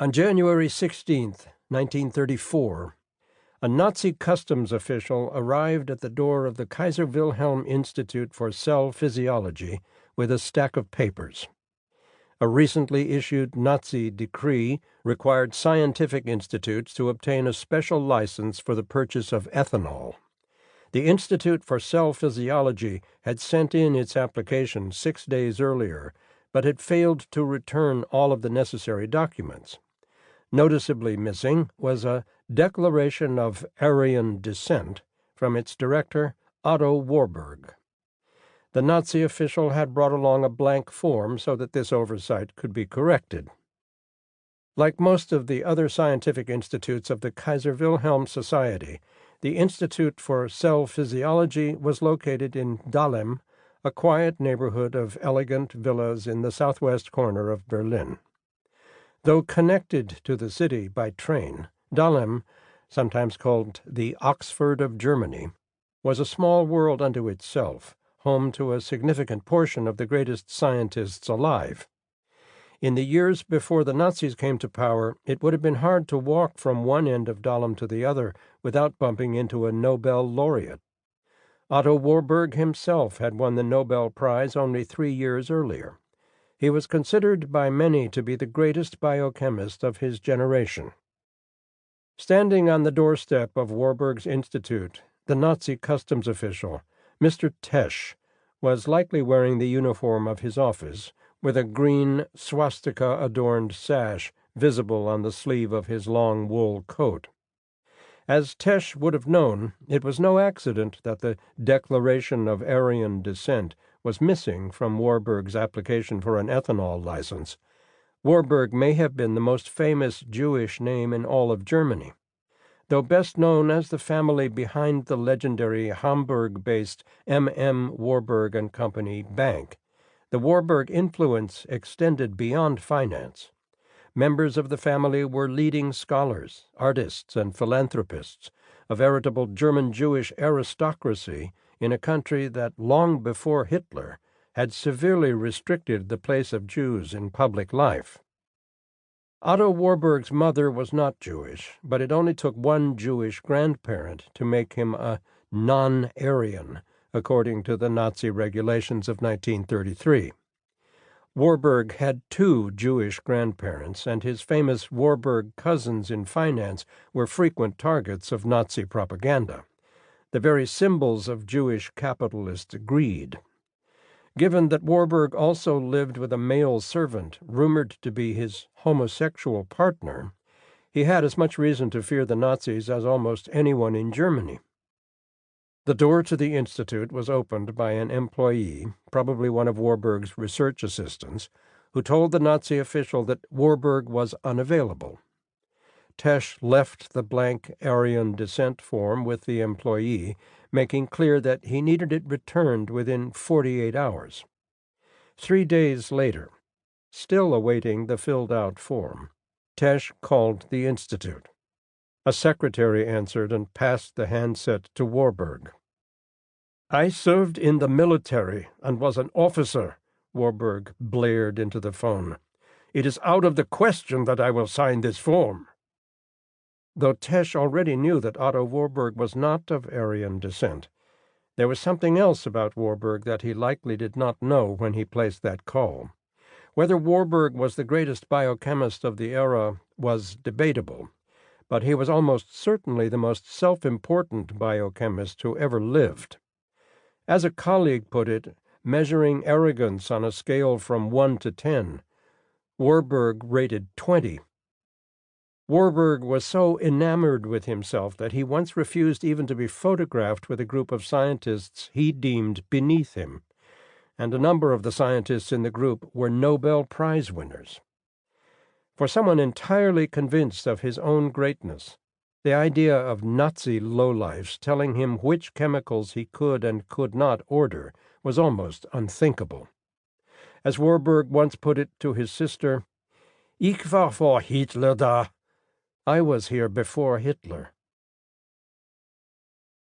On January 16, 1934, a Nazi customs official arrived at the door of the Kaiser Wilhelm Institute for Cell Physiology with a stack of papers. A recently issued Nazi decree required scientific institutes to obtain a special license for the purchase of ethanol. The Institute for Cell Physiology had sent in its application 6 days earlier, but had failed to return all of the necessary documents. Noticeably missing was a declaration of Aryan descent from its director, Otto Warburg. The Nazi official had brought along a blank form so that this oversight could be corrected. Like most of the other scientific institutes of the Kaiser Wilhelm Society, the Institute for Cell Physiology was located in Dahlem, a quiet neighborhood of elegant villas in the southwest corner of Berlin. Though connected to the city by train, Dahlem, sometimes called the Oxford of Germany, was a small world unto itself, home to a significant portion of the greatest scientists alive. In the years before the Nazis came to power, it would have been hard to walk from one end of Dahlem to the other without bumping into a Nobel laureate. Otto Warburg himself had won the Nobel Prize only 3 years earlier. He was considered by many to be the greatest biochemist of his generation. Standing on the doorstep of Warburg's Institute, the Nazi customs official, Mr. Tesch, was likely wearing the uniform of his office, with a green swastika-adorned sash visible on the sleeve of his long wool coat. As Tesch would have known, it was no accident that the Declaration of Aryan Descent was missing from Warburg's application for an ethanol license. Warburg may have been the most famous Jewish name in all of Germany. Though best known as the family behind the legendary Hamburg-based M.M. Warburg and Company Bank, the Warburg influence extended beyond finance. Members of the family were leading scholars, artists, and philanthropists, a veritable German-Jewish aristocracy in a country that, long before Hitler, had severely restricted the place of Jews in public life. Otto Warburg's mother was not Jewish, but it only took one Jewish grandparent to make him a non-Aryan, according to the Nazi regulations of 1933. Warburg had 2 Jewish grandparents, and his famous Warburg cousins in finance were frequent targets of Nazi propaganda, the very symbols of Jewish capitalist greed. Given that Warburg also lived with a male servant rumored to be his homosexual partner, he had as much reason to fear the Nazis as almost anyone in Germany. The door to the institute was opened by an employee, probably one of Warburg's research assistants, who told the Nazi official that Warburg was unavailable. Tesch left the blank Aryan descent form with the employee, making clear that he needed it returned within 48 hours. 3 days later, still awaiting the filled-out form, Tesch called the institute. A secretary answered and passed the handset to Warburg. "I served in the military and was an officer," Warburg blared into the phone. "It is out of the question that I will sign this form." Though Tesch already knew that Otto Warburg was not of Aryan descent, there was something else about Warburg that he likely did not know when he placed that call. Whether Warburg was the greatest biochemist of the era was debatable, but he was almost certainly the most self-important biochemist who ever lived. As a colleague put it, measuring arrogance on a scale from 1 to 10, Warburg rated 20. Warburg was so enamored with himself that he once refused even to be photographed with a group of scientists he deemed beneath him, and a number of the scientists in the group were Nobel Prize winners. For someone entirely convinced of his own greatness, the idea of Nazi lowlifes telling him which chemicals he could and could not order was almost unthinkable. As Warburg once put it to his sister, "Ich war vor Hitler da." I was here before Hitler.